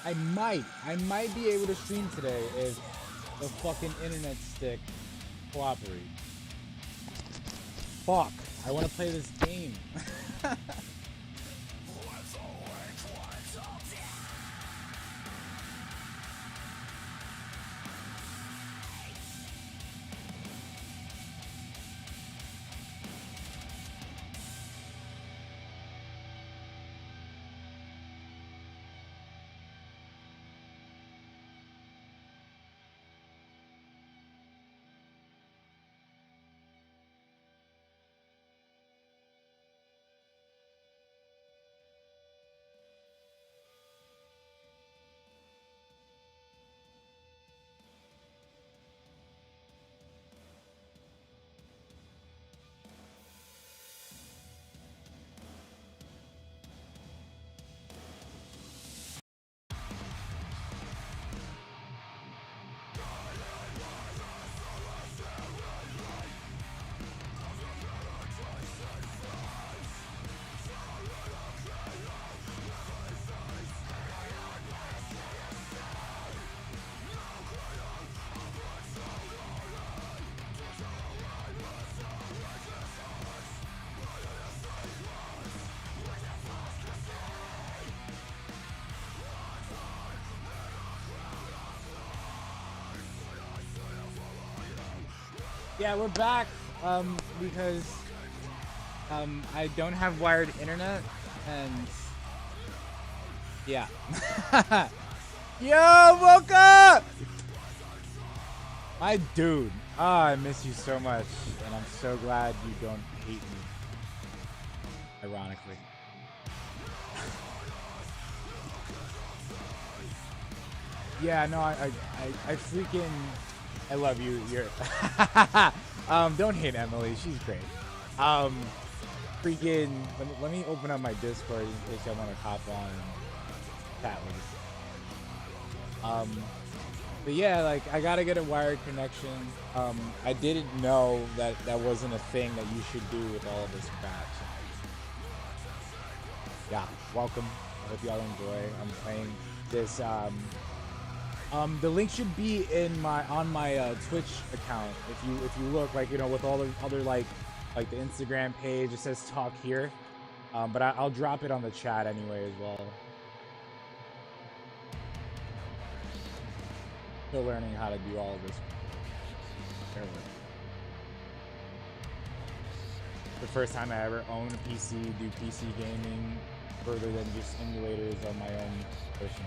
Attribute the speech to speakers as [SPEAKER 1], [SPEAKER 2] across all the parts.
[SPEAKER 1] I might be able to stream today if the fucking internet stick cooperates. Fuck, I want to play this game. Yeah, we're back because I don't have wired internet and yeah. Yo, Mocha! My dude. Ah, I miss you so much and I'm so glad you don't hate me. Ironically. Yeah, no, I freaking I love you. You're don't hate Emily. She's great. Freaking let me open up my Discord in case I want to hop on and chat with you. But yeah, like I gotta get a wired connection. I didn't know that that wasn't a thing that you should do with all of this crap. So. Yeah, welcome. I hope y'all enjoy. I'm playing this. The link should be in my Twitch account. If you look, like, you know, with all the other like the Instagram page, it says talk here. But I'll drop it on the chat anyway as well. Still learning how to do all of this. The first time I ever owned a PC, do PC gaming further than just emulators on my own person.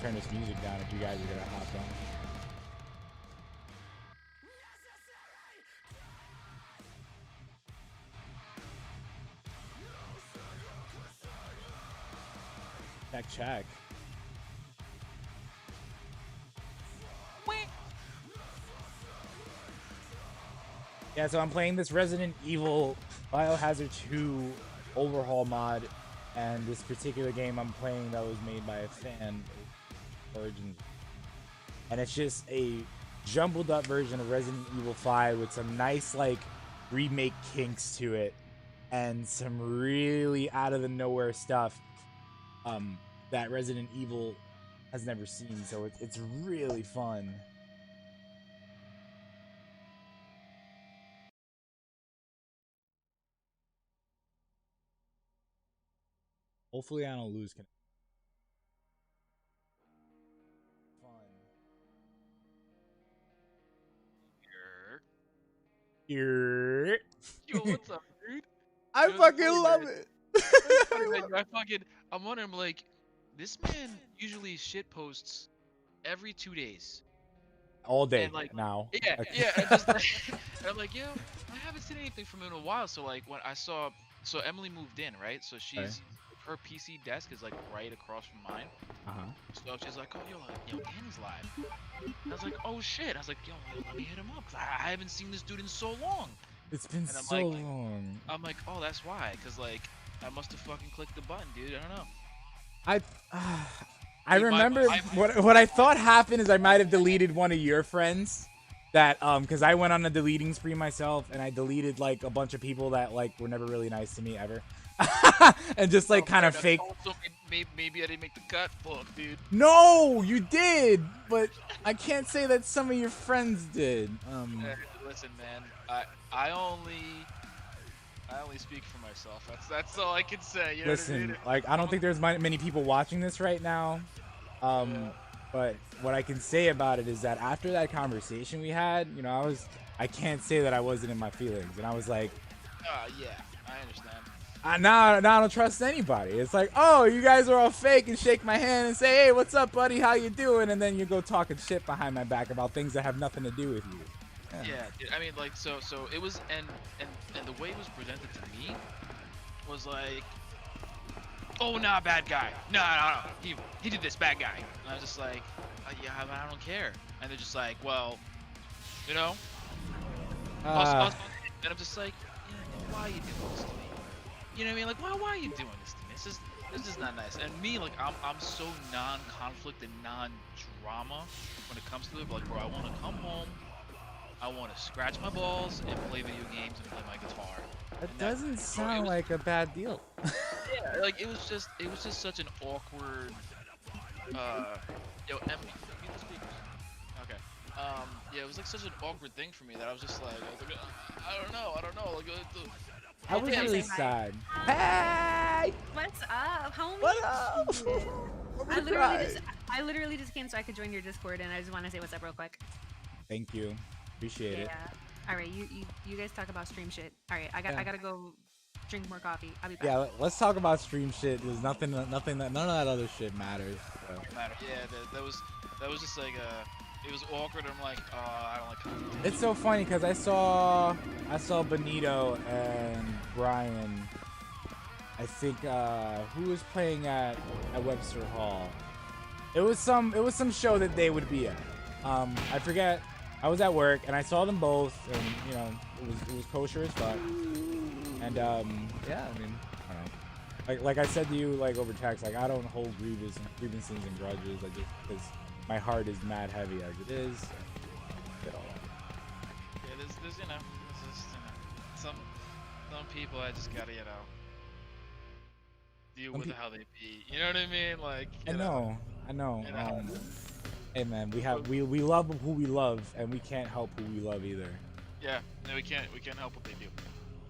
[SPEAKER 1] Turn this music down if you guys are gonna hop on. Check. Yeah, so I'm playing this Resident Evil Biohazard 2 overhaul mod, and this particular game I'm playing that was made by a fan. Origins, and it's just a jumbled up version of Resident Evil 5 with some nice like remake kinks to it and some really out of the nowhere stuff that Resident Evil has never seen, so it's really fun. Hopefully I don't lose connection.
[SPEAKER 2] Yo, what's up, dude?
[SPEAKER 1] I fucking love it.
[SPEAKER 2] I'm wondering, like, this man usually shit posts every 2 days.
[SPEAKER 1] All day
[SPEAKER 2] and, like,
[SPEAKER 1] now.
[SPEAKER 2] Yeah,
[SPEAKER 1] Okay.
[SPEAKER 2] yeah. And, just, like, and I'm like, yo, I haven't seen anything from him in a while. So like when I saw, so Emily moved in, right? So she's her PC desk is like right across from mine. So she's like, oh, yo, Danny's live. And I was like, oh shit. I was like, yo, let me hit him up. 'Cause I haven't seen this dude in so long.
[SPEAKER 1] It's been
[SPEAKER 2] And I'm
[SPEAKER 1] so
[SPEAKER 2] like,
[SPEAKER 1] long.
[SPEAKER 2] I'm like, oh, that's why. Cause like I must have fucking clicked the button, dude. I don't know.
[SPEAKER 1] I remember what I thought happened is I might have deleted one of your friends that because I went on a deleting spree myself and I deleted like a bunch of people that like were never really nice to me ever and just like kind of fake.
[SPEAKER 2] maybe I didn't make the cut. Fuck, dude.
[SPEAKER 1] No, you did, but I can't say that some of your friends did.
[SPEAKER 2] Listen, man. I only speak for myself. That's all I can say. You know what I mean?
[SPEAKER 1] Listen, like I don't think there's many people watching this right now.
[SPEAKER 2] Yeah.
[SPEAKER 1] But what I can say about it is that after that conversation we had, you know, I can't say that I wasn't in my feelings, and I was like,
[SPEAKER 2] Yeah, I understand.
[SPEAKER 1] now I don't trust anybody. It's like, oh, you guys are all fake, and shake my hand and say, hey, what's up, buddy? How you doing? And then you go talking shit behind my back about things that have nothing to do with you.
[SPEAKER 2] Yeah, dude, I mean, like, so it was, and the way it was presented to me was like, oh, nah, bad guy. No, he did this, bad guy. And I was just like, yeah, but I don't care. And they're just like, well, you know, and I'm just like, yeah, why are you doing this to me? You know what I mean? Like, why are you doing this to me? This is not nice. And me, like, I'm so non-conflict and non-drama when it comes to it. But like, bro, I want to come home. I want to scratch my balls and play video games and play my guitar.
[SPEAKER 1] That doesn't sound like a bad deal.
[SPEAKER 2] Yeah, like it was just such an awkward. Yo, Emily, mute the speakers. Okay. Yeah, it was like such an awkward thing for me that I was like, I don't know. Like,
[SPEAKER 1] I was really sad. Hey!
[SPEAKER 3] What's up, homie?
[SPEAKER 1] What up?
[SPEAKER 3] I literally just came so I could join your Discord, and I just want to say what's up real quick.
[SPEAKER 1] Thank you. Appreciate it.
[SPEAKER 3] All right, you guys talk about stream shit. All right, I gotta go drink more coffee. I'll be back.
[SPEAKER 1] Yeah, let's talk about stream shit. There's none of that other shit matters. So.
[SPEAKER 2] Yeah, that was just like it was awkward. I'm like, I don't like.
[SPEAKER 1] It's so funny because I saw Benito and Brian. I think who was playing at Webster Hall. It was some show that they would be at. I forget. I was at work and I saw them both, and you know it was kosher as fuck. And yeah, I mean, I don't know. Like I said to you, like over text, like I don't hold grievances and grudges. I just because my heart is mad heavy as it is. Get all that.
[SPEAKER 2] Yeah, there's you know, some people I just gotta deal with how they be. You know what I mean? Like
[SPEAKER 1] I know.
[SPEAKER 2] You know?
[SPEAKER 1] Hey man, we love who we love, and we can't help who we love either.
[SPEAKER 2] Yeah, no, we can't help what they do.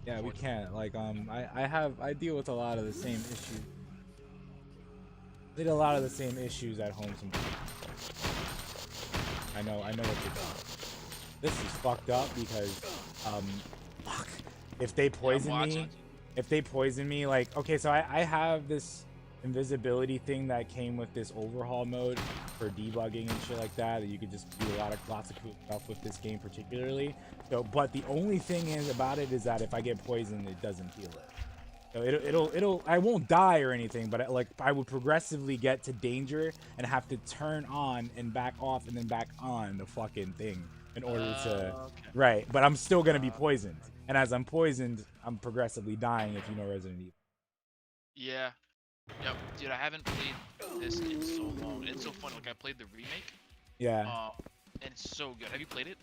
[SPEAKER 1] Yeah, we can't. Like I deal with a lot of the same issues. I did a lot of the same issues at home sometimes. I know what you're doing. This is fucked up because fuck. If they poison me, like okay, so I have this invisibility thing that came with this overhaul mode for debugging and shit like that you could just do lots of cool stuff with this game particularly. So but the only thing about it is that if I get poisoned it doesn't heal it. So it'll I won't die or anything, but I would progressively get to danger and have to turn on and back off and then back on the fucking thing in order to right, but I'm still gonna be poisoned, and as I'm poisoned I'm progressively dying, if you know Resident Evil.
[SPEAKER 2] Yeah. Yep, dude, I haven't played this in so long. It's so fun. Like I played the remake.
[SPEAKER 1] Yeah.
[SPEAKER 2] And it's so good. Have you played it?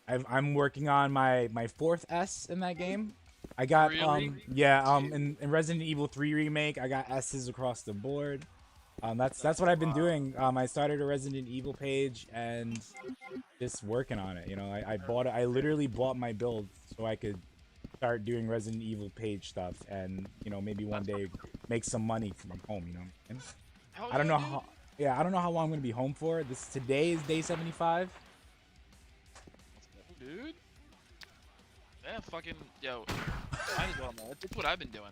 [SPEAKER 1] I'm working on my 4th S in that game. I got
[SPEAKER 2] really?
[SPEAKER 1] in Resident Evil 3 remake I got S's across the board. That's what I've been doing. I started a Resident Evil page and just working on it. You know, I literally bought my build so I could start doing Resident Evil page stuff, and you know maybe one day make some money from home. You know, and I don't know how. Yeah, I don't know how long I'm gonna be home for. Today is day 75.
[SPEAKER 2] Dude. Yeah, fucking yo. Might as well, man. That's what I've been doing.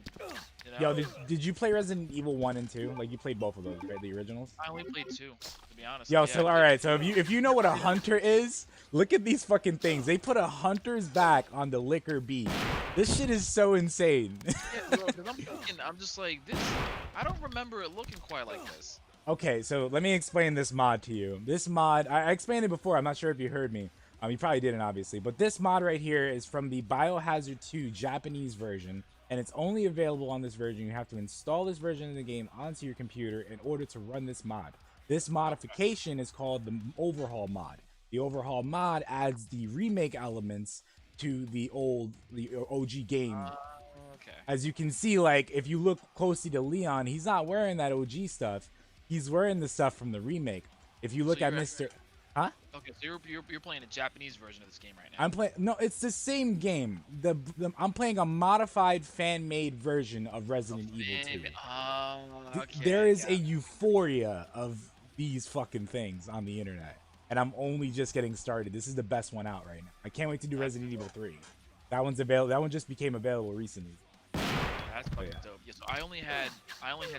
[SPEAKER 2] You know?
[SPEAKER 1] Yo, did you play Resident Evil 1 and 2? Like you played both of those, right? The originals.
[SPEAKER 2] I only played 2, to be honest.
[SPEAKER 1] Yo,
[SPEAKER 2] yeah,
[SPEAKER 1] so all right, so if you know what a hunter is, look at these fucking things. They put a hunter's back on the liquor bee. This shit is so insane.
[SPEAKER 2] Yeah, bro, 'cause I'm just like this. I don't remember it looking quite like this.
[SPEAKER 1] Okay, so let me explain this mod to you. This mod, I explained it before. I'm not sure if you heard me. You probably didn't, obviously. But this mod right here is from the Biohazard 2 Japanese version, and it's only available on this version. You have to install this version of the game onto your computer in order to run this mod. This modification is called the Overhaul mod. The Overhaul mod adds the remake elements to the OG game.
[SPEAKER 2] Okay.
[SPEAKER 1] as you can see, like if you look closely to Leon, he's not wearing that OG stuff. He's wearing the stuff from the remake. If you look at Mr. Huh?
[SPEAKER 2] Okay, so you're playing a Japanese version of this game right now.
[SPEAKER 1] I'm playing. No, it's the same game. I'm playing a modified fan-made version of Resident Evil 2.
[SPEAKER 2] Okay,
[SPEAKER 1] there is a euphoria of these fucking things on the internet, and I'm only just getting started. This is the best one out right now. I can't wait to do Resident Evil 3. That one's available. That one just became available recently.
[SPEAKER 2] That's fucking dope. Yeah, so I only had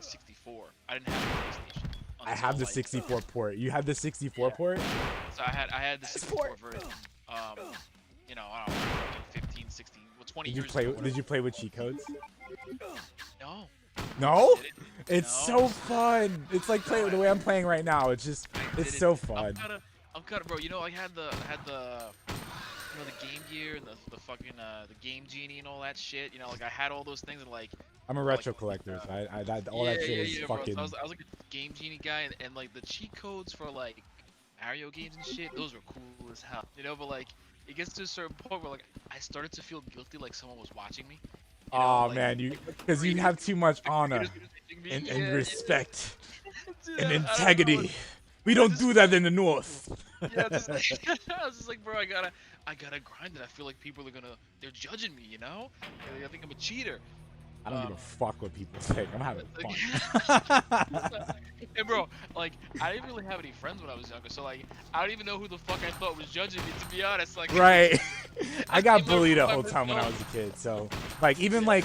[SPEAKER 2] 64. I didn't have a PlayStation.
[SPEAKER 1] I have the 64 port. You have the 64 port?
[SPEAKER 2] So I had the 64 version. You know, I don't know, 15, 16, well, 20 years ago.
[SPEAKER 1] Did you play with cheat codes?
[SPEAKER 2] No.
[SPEAKER 1] No? It's so fun. It's like playing the way I'm playing right now. It's just, it's so fun.
[SPEAKER 2] I'm kind of, bro. You know, I had the you know, the Game Gear and the fucking the Game Genie and all that shit. You know, like I had all those things and like.
[SPEAKER 1] I'm a retro collector. So all that shit is fucking.
[SPEAKER 2] Bro. So I was like a Game Genie guy, and like the cheat codes for like Mario games and shit, those were cool as hell. You know, but like it gets to a certain point where like I started to feel guilty, like someone was watching me. You know,
[SPEAKER 1] oh
[SPEAKER 2] like,
[SPEAKER 1] man, because you have too much honor and respect and integrity. We don't do that in the North.
[SPEAKER 2] Yeah, I was just like, bro, I gotta grind it. I feel like people are they're judging me, you know? I think I'm a cheater.
[SPEAKER 1] I don't give a fuck what people think. I'm having fun.
[SPEAKER 2] And bro, like, I didn't really have any friends when I was younger, so like, I don't even know who the fuck I thought was judging me, to be honest. Like,
[SPEAKER 1] right. I got bullied the whole time when I was a kid, so like even when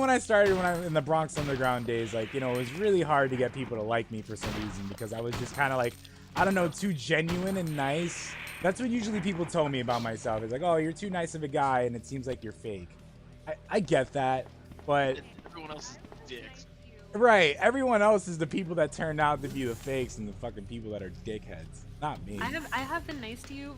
[SPEAKER 1] I started when I was in the Bronx Underground days, like, you know, it was really hard to get people to like me for some reason because I was just kind of like, I don't know, too genuine and nice. That's what usually people told me about myself. It's like, oh, you're too nice of a guy, and it seems like you're fake. I get that, but
[SPEAKER 2] everyone else is dicks.
[SPEAKER 1] Right, everyone else is the people that turned out to be the fakes and the fucking people that are dickheads. Not me.
[SPEAKER 3] I have been nice to you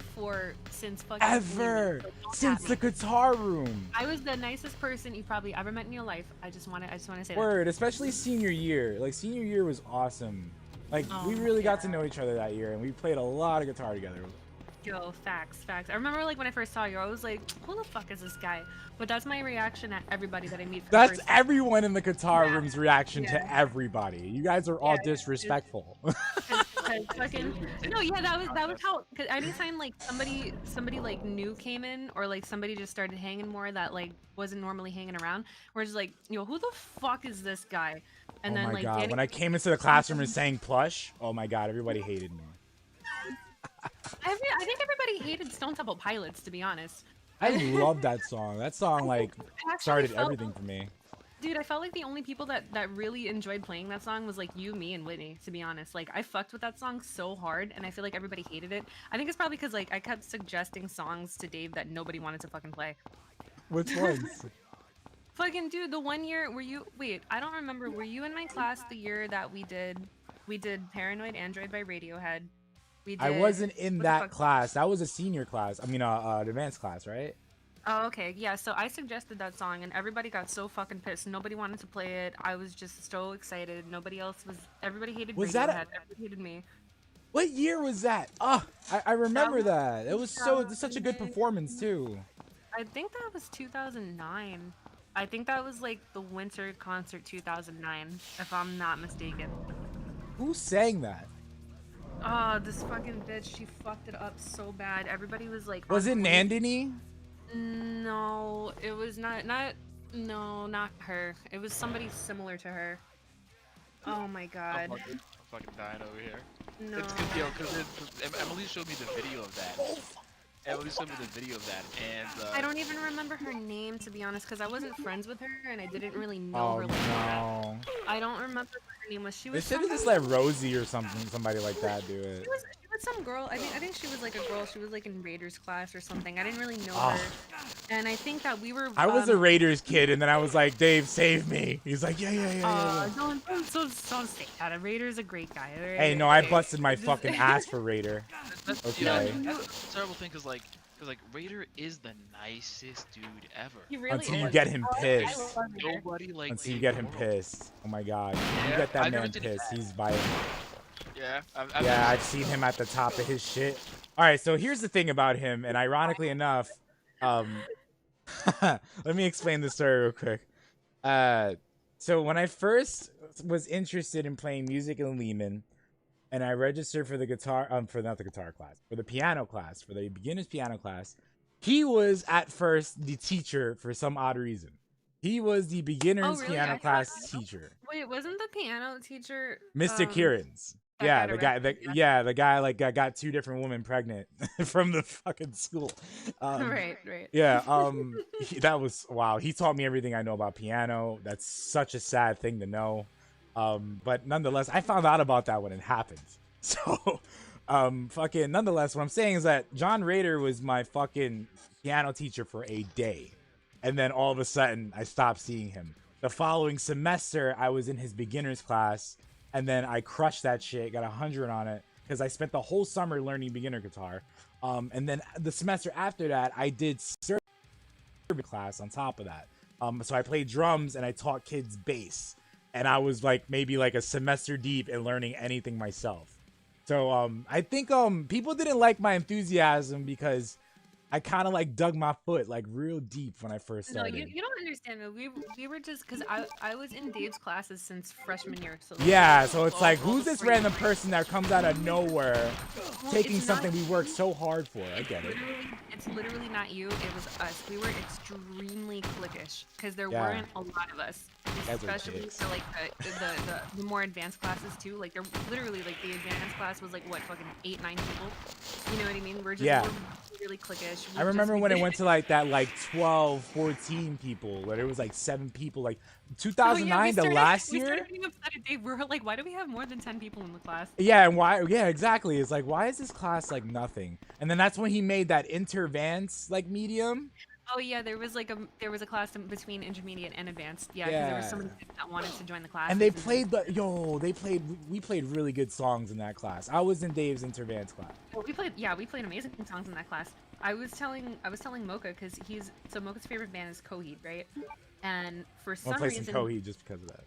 [SPEAKER 3] since fucking
[SPEAKER 1] ever since the guitar room.
[SPEAKER 3] I was the nicest person you probably ever met in your life. I just want to say
[SPEAKER 1] Word, especially senior year. Like senior year was awesome. Like we really got to know each other that year, and we played a lot of guitar together.
[SPEAKER 3] Yo, facts. I remember like when I first saw you, I was like, who the fuck is this guy? But that's my reaction at everybody that I meet.
[SPEAKER 1] That's everyone in the guitar room's reaction to everybody. You guys are all disrespectful.
[SPEAKER 3] Fucking, no, yeah, that was how. Cause anytime like somebody like new came in, or like somebody just started hanging more that like wasn't normally hanging around, we're just like, yo, who the fuck is this guy? And
[SPEAKER 1] oh
[SPEAKER 3] then
[SPEAKER 1] my
[SPEAKER 3] like
[SPEAKER 1] god,
[SPEAKER 3] Danny,
[SPEAKER 1] when I came into the classroom and sang Plush, oh my god, everybody hated me.
[SPEAKER 3] I think everybody hated Stone Temple Pilots, to be honest.
[SPEAKER 1] I love that song. That song like started everything for me.
[SPEAKER 3] Dude, I felt like the only people that really enjoyed playing that song was like you, me, and Whitney, to be honest. Like I fucked with that song so hard, and I feel like everybody hated it. I think it's probably because like I kept suggesting songs to Dave that nobody wanted to fucking play.
[SPEAKER 1] Which ones?
[SPEAKER 3] Fucking dude, the one year wait, I don't remember. Were you in my class the year that we did Paranoid Android by Radiohead?
[SPEAKER 1] I wasn't in that class. That was a senior class. I mean, advanced class, right?
[SPEAKER 3] Oh, okay. Yeah, so I suggested that song, and everybody got so fucking pissed. Nobody wanted to play it. I was just so excited. Everybody hated Radiohead. Everybody hated me.
[SPEAKER 1] What year was that? Oh, I remember that. It was such a good performance, too.
[SPEAKER 3] I think that was 2009. I think that was, like, the Winter Concert 2009, if I'm not mistaken.
[SPEAKER 1] Who sang that?
[SPEAKER 3] Oh, this fucking bitch, she fucked it up so bad. Everybody was like...
[SPEAKER 1] Was it Nandini?
[SPEAKER 3] No, it was not her. It was somebody similar to her. Oh my god.
[SPEAKER 2] I'm fucking dying over here.
[SPEAKER 3] No.
[SPEAKER 2] It's good, yo, because Emily showed me the video of that. Emily showed me the video of that, and...
[SPEAKER 3] I don't even remember her name, to be honest, because I wasn't friends with her, and I didn't really know her like that. I don't remember what her name was. She was...
[SPEAKER 1] They should have just let Rosie or somebody like that do it.
[SPEAKER 3] She was some girl. I think she was like a girl. She was like in Raiders class or something. I didn't really know her. And I think that we were...
[SPEAKER 1] I was a Raiders kid, and then I was like, Dave, save me. He's like, yeah.
[SPEAKER 3] Don't say that. Raider's a great guy.
[SPEAKER 1] Hey, no, I busted my fucking ass for Raider. Okay.
[SPEAKER 2] That's a terrible thing, because Raider is the nicest dude ever.
[SPEAKER 3] He really
[SPEAKER 1] Until you get him pissed.
[SPEAKER 2] Nobody like...
[SPEAKER 1] Until you get him pissed. Oh my god. When you get that man pissed, he's violent.
[SPEAKER 2] Yeah,
[SPEAKER 1] I've seen him at the top of his shit. All right, so here's the thing about him, and ironically enough, let me explain the story real quick. So when I first was interested in playing music in Lehman, and I registered for the guitar, for not the guitar class, for the piano class, for the beginner's piano class, he was at first the teacher for some odd reason. He was the
[SPEAKER 3] Oh,
[SPEAKER 1] beginner's
[SPEAKER 3] really?
[SPEAKER 1] piano
[SPEAKER 3] I thought.
[SPEAKER 1] class teacher,
[SPEAKER 3] Wait, wasn't the piano teacher
[SPEAKER 1] Mr. Kieran's.
[SPEAKER 3] that
[SPEAKER 1] Yeah,
[SPEAKER 3] got
[SPEAKER 1] the guy,
[SPEAKER 3] arrested?
[SPEAKER 1] yeah, the guy like got two different women pregnant from the fucking school.
[SPEAKER 3] Right, right.
[SPEAKER 1] Yeah, that was wow. He taught me everything I know about piano. That's such a sad thing to know. But nonetheless, I found out about that when it happened. So, fucking nonetheless, what I'm saying is that John Rader was my fucking piano teacher for a day, and then all of a sudden I stopped seeing him. The following semester, I was in his beginners class, and then I crushed that shit, got 100 on it because I spent the whole summer learning beginner guitar. And then the semester after that, I did service class on top of that. So I played drums and I taught kids bass, and I was like maybe like a semester deep in learning anything myself. So I think people didn't like my enthusiasm because I kind of like dug my foot like real deep when I first
[SPEAKER 3] No,
[SPEAKER 1] started.
[SPEAKER 3] you don't understand. We were just because I was in Dave's classes since freshman year. So
[SPEAKER 1] Yeah, so it's like,
[SPEAKER 3] all
[SPEAKER 1] who's this
[SPEAKER 3] before you
[SPEAKER 1] random
[SPEAKER 3] were-
[SPEAKER 1] person that comes out of nowhere
[SPEAKER 3] Well,
[SPEAKER 1] taking
[SPEAKER 3] it's not-
[SPEAKER 1] something we worked so hard for? I get it.
[SPEAKER 3] It's literally not you. It was us. We were extremely cliquish because there
[SPEAKER 1] Yeah.
[SPEAKER 3] weren't a lot of us,
[SPEAKER 1] Guys are
[SPEAKER 3] especially
[SPEAKER 1] dicks.
[SPEAKER 3] for like the more advanced classes too. Like they're literally like the advanced class was like what fucking 8-9 people. You know what I mean? We're just
[SPEAKER 1] Yeah.
[SPEAKER 3] we're really cliquish.
[SPEAKER 1] I remember when it went to like that like 12, 14 people, where it was like 7 people, like 2009 to last
[SPEAKER 3] We
[SPEAKER 1] year.
[SPEAKER 3] started being upset at Dave. We were like, why do we have more than 10 people in the class?
[SPEAKER 1] Yeah, and why? Yeah, exactly. It's like, why is this class like nothing? And then that's when he made that intervance like medium.
[SPEAKER 3] Oh yeah, there was a class between intermediate and advanced. Yeah, because there were so many people that wanted to join the class.
[SPEAKER 1] And they played we played really good songs in that class. I was in Dave's intervance class.
[SPEAKER 3] Well, we played amazing songs in that class. I was telling Mocha because Mocha's favorite band is Coheed, right? And for some
[SPEAKER 1] I'll play some
[SPEAKER 3] reason,
[SPEAKER 1] Coheed just because of that.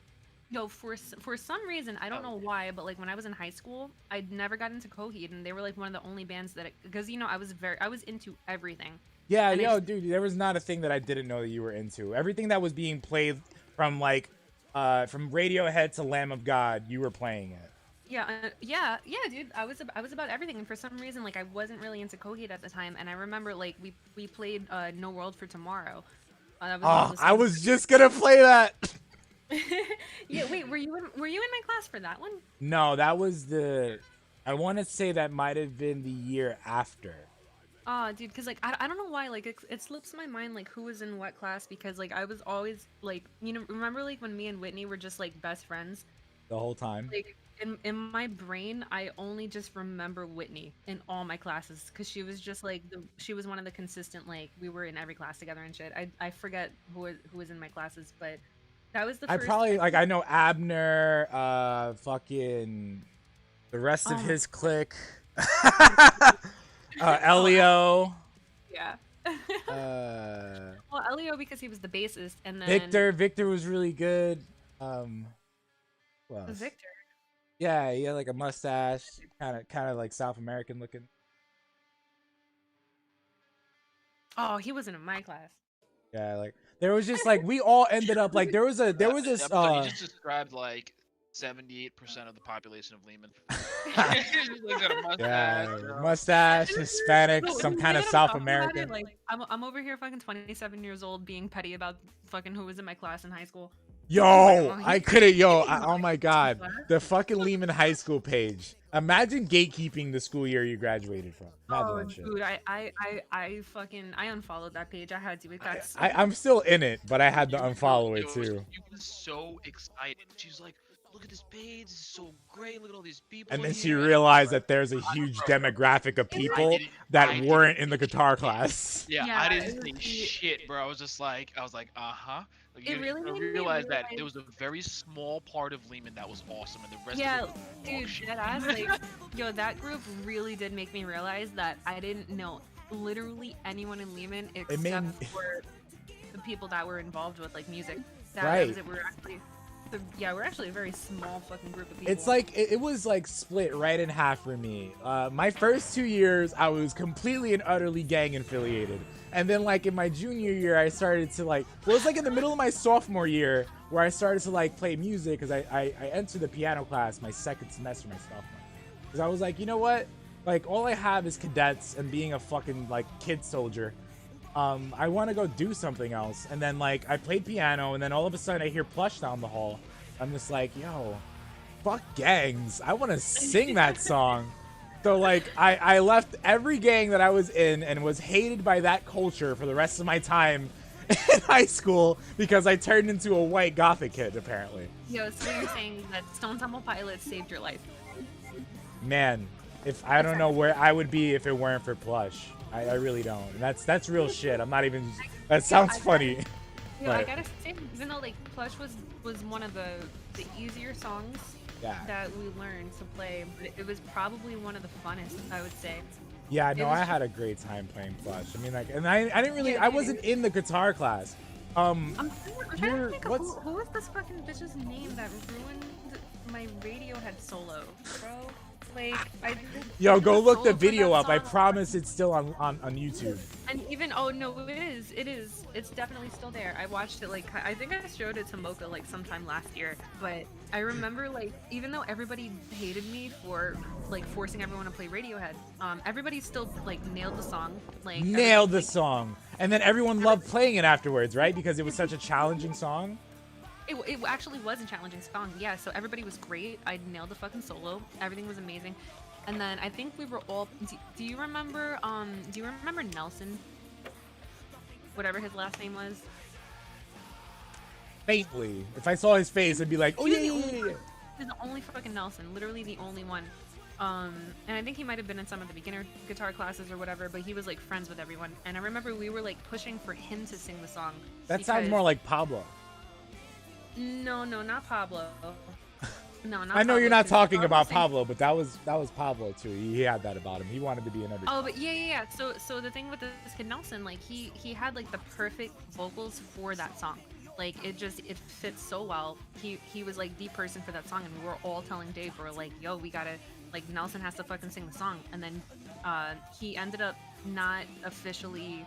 [SPEAKER 3] yo, for some reason, I don't know why, but like when I was in high school, I'd never got into Coheed, and they were like one of the only bands that because I was into everything.
[SPEAKER 1] Yeah,
[SPEAKER 3] And
[SPEAKER 1] yo, dude, there was not a thing that I didn't know that you were into. Everything that was being played from like from Radiohead to Lamb of God, you were playing it.
[SPEAKER 3] Yeah, dude. I was about everything, and for some reason, like I wasn't really into Coheed at the time. And I remember like we played No World for Tomorrow.
[SPEAKER 1] I was just gonna play that.
[SPEAKER 3] Yeah, wait, were you in my class for that one?
[SPEAKER 1] No, that was I want to say that might have been the year after.
[SPEAKER 3] Oh, dude, because like I don't know why like it slips my mind like who was in what class because like I was always like remember like when me and Whitney were just like best friends
[SPEAKER 1] The whole time.
[SPEAKER 3] like in my brain I only just remember Whitney in all my classes because she was just like she was one of the consistent like we were in every class together and shit. I forget who was in my classes, but that was the
[SPEAKER 1] I
[SPEAKER 3] first
[SPEAKER 1] probably like I know Abner, fucking the rest of his clique. Elio.
[SPEAKER 3] Yeah. Well, Elio because he was the bassist, and then
[SPEAKER 1] Victor was really good. Who else?
[SPEAKER 3] Victor.
[SPEAKER 1] Yeah, he had like a mustache, kind of like South American looking.
[SPEAKER 3] Oh, he wasn't in my class.
[SPEAKER 1] Yeah, like there was just like we all ended up like there was this
[SPEAKER 2] You just described like 78% of the population of Lehman.
[SPEAKER 1] yeah, mustache, Hispanic, some kind of South American.
[SPEAKER 3] Like, I'm over here fucking 27 years old being petty about fucking who was in my class in high school.
[SPEAKER 1] Yo, I couldn't. Oh my god, the fucking Lehman High School page. Imagine gatekeeping the school year you graduated from. Imagine that shit.
[SPEAKER 3] Dude, I unfollowed that page. I had to. It got so
[SPEAKER 1] I'm still in it, but I had to unfollow it too.
[SPEAKER 2] She was so excited. She's like, "Look at this page. This is so great. Look at all these people."
[SPEAKER 1] And then
[SPEAKER 2] in
[SPEAKER 1] she
[SPEAKER 2] here."
[SPEAKER 1] realized that there's a huge demographic of people that weren't in the guitar class.
[SPEAKER 2] Yeah,
[SPEAKER 3] Yeah,
[SPEAKER 2] I
[SPEAKER 3] it
[SPEAKER 2] didn't
[SPEAKER 3] was
[SPEAKER 2] say
[SPEAKER 3] the-
[SPEAKER 2] shit, bro. I was like, uh-huh. Like,
[SPEAKER 3] It really
[SPEAKER 2] you
[SPEAKER 3] made me
[SPEAKER 2] realize that
[SPEAKER 3] realize-
[SPEAKER 2] there was a very small part of Lehman that was awesome, and the rest
[SPEAKER 3] Yeah,
[SPEAKER 2] of it was
[SPEAKER 3] dude,
[SPEAKER 2] dog shit.
[SPEAKER 3] that ass, like, yo, that group really did make me realize that I didn't know literally anyone in Lehman except
[SPEAKER 1] made me-
[SPEAKER 3] for the people that were involved with like music. That
[SPEAKER 1] Right.
[SPEAKER 3] was it. We were actually Yeah, we're actually a very small fucking group of people.
[SPEAKER 1] It's like it was like split right in half for me. My first 2 years, I was completely and utterly gang affiliated, and then like in my junior year, I started to like. Well, it was like in the middle of my sophomore year where I started to like play music because I entered the piano class my second semester, my sophomore. Because I was like, you know what? Like all I have is cadets and being a fucking like kid soldier. I want to go do something else. And then like I played piano, and then all of a sudden I hear Plush down the hall. I'm just like, yo, fuck gangs. I want to sing that song. So like I left every gang that I was in and was hated by that culture for the rest of my time in high school because I turned into a white gothic kid apparently.
[SPEAKER 3] Yo, so you're saying that Stone Temple Pilots saved your life?
[SPEAKER 1] Man, if I don't know where I would be if it weren't for Plush. I really don't. And that's real shit. I'm not even. That sounds funny.
[SPEAKER 3] Yeah, I gotta say, even though like Plush was one of the easier songs that we learned to play, but it was probably one of the funnest, I would say.
[SPEAKER 1] Yeah, no, I had a great time playing Plush. I mean, like, and I didn't really. I wasn't in the guitar class.
[SPEAKER 3] I'm trying to think of who was this fucking bitch's name that ruined my Radiohead solo, bro? Like,
[SPEAKER 1] yo, go look the video up. I promise it's still on YouTube.
[SPEAKER 3] And even it's definitely still there. I watched it like I think I showed it to Mocha like sometime last year, but I remember like even though everybody hated me for like forcing everyone to play Radiohead, everybody still like nailed the song. Like
[SPEAKER 1] nailed the song, and then everyone loved playing it afterwards, right? Because it was such a challenging song.
[SPEAKER 3] It actually was a challenging song, yeah. So everybody was great. I nailed the fucking solo. Everything was amazing. And then I think we were all. Do you remember? Do you remember Nelson? Whatever his last name was.
[SPEAKER 1] Faintly, if I saw his face, I'd be like, oh yeah.
[SPEAKER 3] He's the only fucking Nelson, literally the only one. And I think he might have been in some of the beginner guitar classes or whatever, but he was like friends with everyone. And I remember we were like pushing for him to sing the song.
[SPEAKER 1] That sounds more like Pablo.
[SPEAKER 3] No, not Pablo. No, not
[SPEAKER 1] I know
[SPEAKER 3] Pablo,
[SPEAKER 1] you're not talking about
[SPEAKER 3] saying...
[SPEAKER 1] Pablo, but that was Pablo too. He had that about him. He wanted to be in everything.
[SPEAKER 3] Oh, but yeah. So the thing with this kid Nelson, like he had like the perfect vocals for that song. Like it fits so well. He was like the person for that song, and we were all telling Dave, we're like, yo, we gotta like Nelson has to fucking sing the song. And then he ended up not officially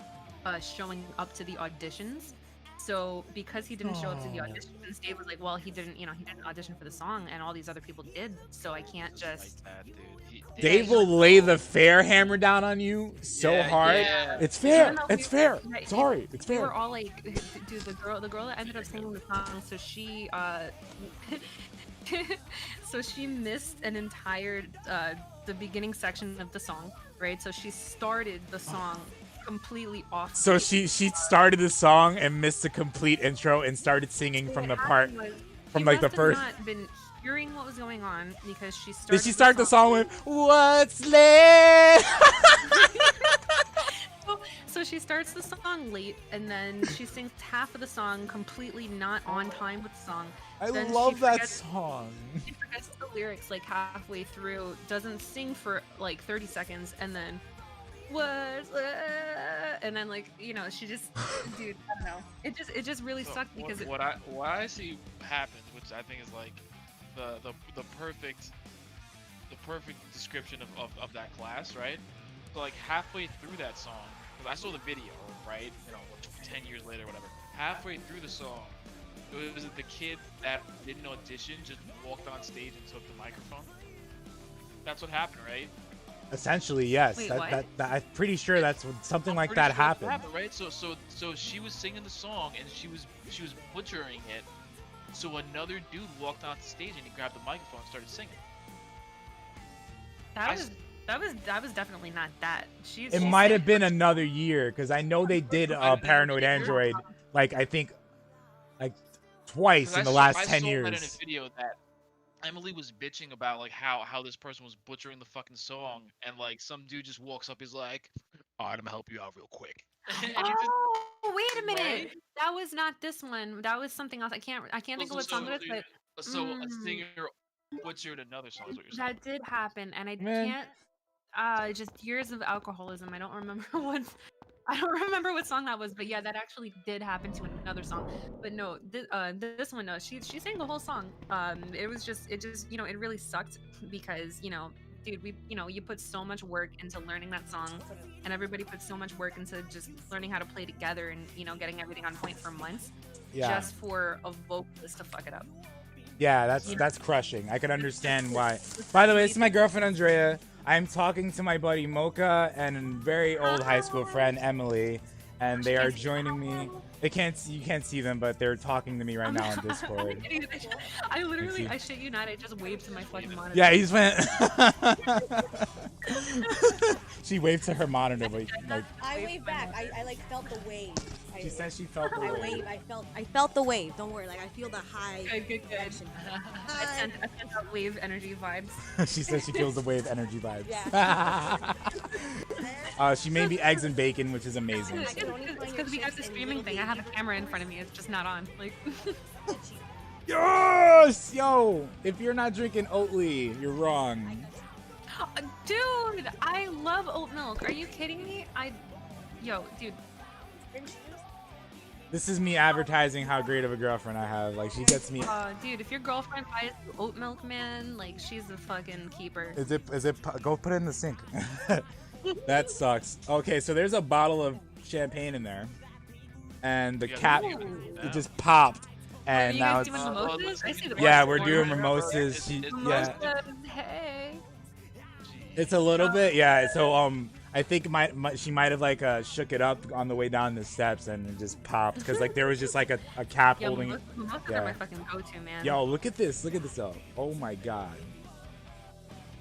[SPEAKER 3] showing up to the auditions. So because he didn't show up to the auditions, Dave was like, well, he didn't audition for the song, and all these other people did, so I can't just...
[SPEAKER 2] Like that, dude.
[SPEAKER 1] Dave will lay the fair hammer down on you so hard. Yeah. It's fair. It's fair. Sorry, it's fair.
[SPEAKER 3] We were all like, dude, the girl that ended up singing the song, so she so she missed an entire the beginning section of the song, right? So she started the song completely off.
[SPEAKER 1] So she started the song and missed the complete intro and started singing from the part from like the first.
[SPEAKER 3] Not been hearing what was going on because she started.
[SPEAKER 1] Did she start the song with "What's left"?
[SPEAKER 3] So she starts the song late, and then she sings half of the song completely not on time with the song.
[SPEAKER 1] I love that song.
[SPEAKER 3] She forgets the lyrics like halfway through, doesn't sing for like 30 seconds, and then and then like she just dude, I don't know, it just really sucked because
[SPEAKER 2] what I see happens, which I think is like the perfect description of that class, right? So like halfway through that song, because I saw the video, right, 10 years later, whatever, halfway through the song, it was the kid that didn't audition just walked on stage and took the microphone. That's what happened, right?
[SPEAKER 1] Essentially, yes.
[SPEAKER 3] Wait,
[SPEAKER 1] that I'm pretty sure that's something like that happened.
[SPEAKER 2] Right? So she was singing the song and she was butchering it. So another dude walked onto the stage and he grabbed the microphone and started singing.
[SPEAKER 3] That was definitely not that.
[SPEAKER 1] It might have been another year because I know they did Paranoid Android like I think like twice in the last 10 years.
[SPEAKER 2] I saw that in a video that Emily was bitching about like how this person was butchering the fucking song, and like some dude just walks up, he's like, "All right, I'm gonna help you out real quick."
[SPEAKER 3] Wait a minute, right? That was not this one. That was something else. I can't think of what song it is, but
[SPEAKER 2] so a singer butchered another song. Is what you're saying.
[SPEAKER 3] That did happen, and I can't. Just years of alcoholism. I don't remember what I don't remember what song that was, but yeah, that actually did happen to another song. But no, this one, no, she sang the whole song. It was just, it really sucked because, dude, you put so much work into learning that song, and everybody put so much work into just learning how to play together and, getting everything on point for months, just for a vocalist to fuck it up.
[SPEAKER 1] Yeah, that's crushing. I can understand why. By the way, this is my girlfriend Andrea. I'm talking to my buddy Mocha and a very old high school friend Emily, and they are joining me. You can't see them, but they're talking to me right now on Discord.
[SPEAKER 3] I shit you not, I just waved to my fucking monitor.
[SPEAKER 1] Yeah, he's went. She waved to her monitor, but like.
[SPEAKER 4] I waved back. I like felt the wave.
[SPEAKER 1] She said she felt the wave.
[SPEAKER 4] I felt the wave. Don't worry. Like I feel the high.
[SPEAKER 3] Good. I sent out wave energy vibes.
[SPEAKER 1] She said she feels the wave energy vibes.
[SPEAKER 4] Yeah.
[SPEAKER 1] She made me eggs and bacon, which is amazing.
[SPEAKER 3] It's because we got the streaming thing. I have a camera in front of me. It's just not on. Like.
[SPEAKER 1] Yes, yo! If you're not drinking Oatly, you're wrong.
[SPEAKER 3] Dude, I love oat milk. Are you kidding me? Dude.
[SPEAKER 1] This is me advertising how great of a girlfriend I have. Like, she gets me.
[SPEAKER 3] Dude, if your girlfriend buys oat milk, man, like, she's a fucking keeper.
[SPEAKER 1] Is it? Go put it in the sink. That sucks. Okay, so there's a bottle of champagne in there, and the cap it just popped, and now it's. Yeah, we're doing mimosas. Yeah.
[SPEAKER 3] Hey.
[SPEAKER 1] It's a little bit, yeah. So I think she might have like shook it up on the way down the steps and it just popped because like there was just like a cap holding it.
[SPEAKER 3] Mimosas are my fucking go-to, man.
[SPEAKER 1] Yo, look at this though. Oh my god.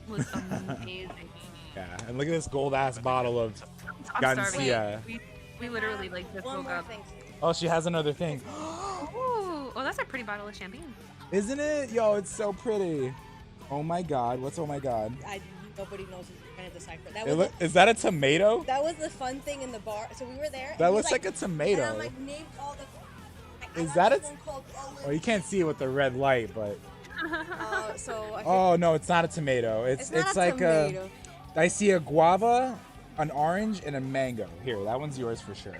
[SPEAKER 3] Looks amazing.
[SPEAKER 1] Yeah, and look at this gold ass bottle of Gancia.
[SPEAKER 3] We literally like just woke up.
[SPEAKER 1] Oh, she has another thing.
[SPEAKER 3] Ooh, that's a pretty bottle of champagne.
[SPEAKER 1] Isn't it? Yo, it's so pretty. Oh my god, what's oh my god?
[SPEAKER 4] Nobody knows who's trying to decipher.
[SPEAKER 1] Is that a tomato?
[SPEAKER 4] That was the fun thing in the bar. So we were there.
[SPEAKER 1] That looks like a tomato.
[SPEAKER 4] And I'm like, name all the.
[SPEAKER 1] Is that a? Oh, you can't see it with the red light, but. Oh no, it's not a tomato. It's like tomato. I see a guava, an orange, and a mango. Here, that one's yours for sure.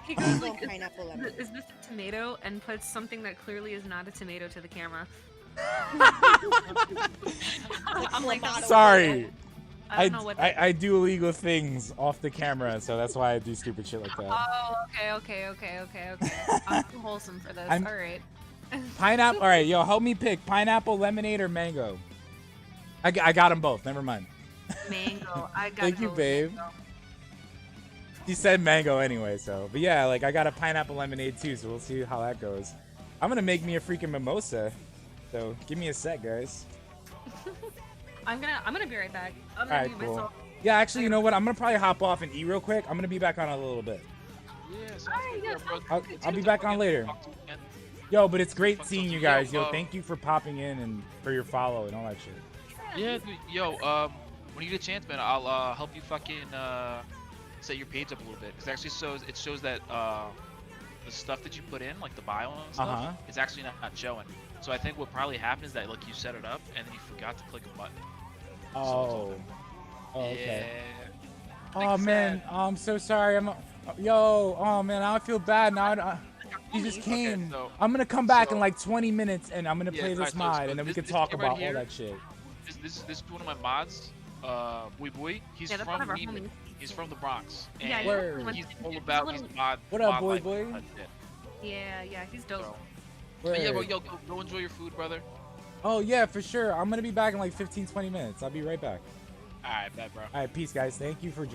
[SPEAKER 3] He goes like, is this a tomato? And puts something that clearly is not a tomato to the camera. I'm like,
[SPEAKER 1] sorry.
[SPEAKER 3] I
[SPEAKER 1] do illegal things off the camera, so that's why I do stupid shit like that.
[SPEAKER 3] Oh, okay. I'm too wholesome for this. All right.
[SPEAKER 1] Pineapple. All right, yo, help me pick pineapple, lemonade, or mango. I got them both. Never mind.
[SPEAKER 3] Mango. I got.
[SPEAKER 1] Thank you, babe. Mango. You said mango anyway, so. But yeah, like I got a pineapple lemonade too, so we'll see how that goes. I'm gonna make me a freaking mimosa. So give me a sec, guys.
[SPEAKER 3] I'm gonna be right back.
[SPEAKER 1] All right, cool. Myself. Yeah, actually, you know what? I'm gonna probably hop off and eat real quick. I'm gonna be back on a little bit. I'll be back on later. Yo, but it's great seeing you guys. Yo, thank you for popping in and for your follow and all that shit.
[SPEAKER 2] Yeah, dude, yo, when you get a chance, man, I'll help you fucking set your page up a little bit. Cause it actually shows that the stuff that you put in, like the bio and stuff, it's actually not showing. So I think what probably happened is that like you set it up and then you forgot to click a button.
[SPEAKER 1] Oh. Okay.
[SPEAKER 2] Yeah.
[SPEAKER 1] Oh man, I'm so sorry. Oh man, I feel bad now. You just came. Okay, so, I'm gonna come back in like 20 minutes and I'm gonna play this mod and then we can talk about all that shit.
[SPEAKER 2] This is one of my mods, Boy. He's from Neiman. He's from the Bronx. And he's all about his mod.
[SPEAKER 1] What up,
[SPEAKER 2] Boy?
[SPEAKER 3] Yeah, he's dope.
[SPEAKER 2] But yeah, yo, go enjoy your food, brother.
[SPEAKER 1] Oh yeah, for sure. I'm gonna be back in like 15-20 minutes. I'll be right back.
[SPEAKER 2] Alright, bet, bro.
[SPEAKER 1] Alright, peace, guys. Thank you for joining.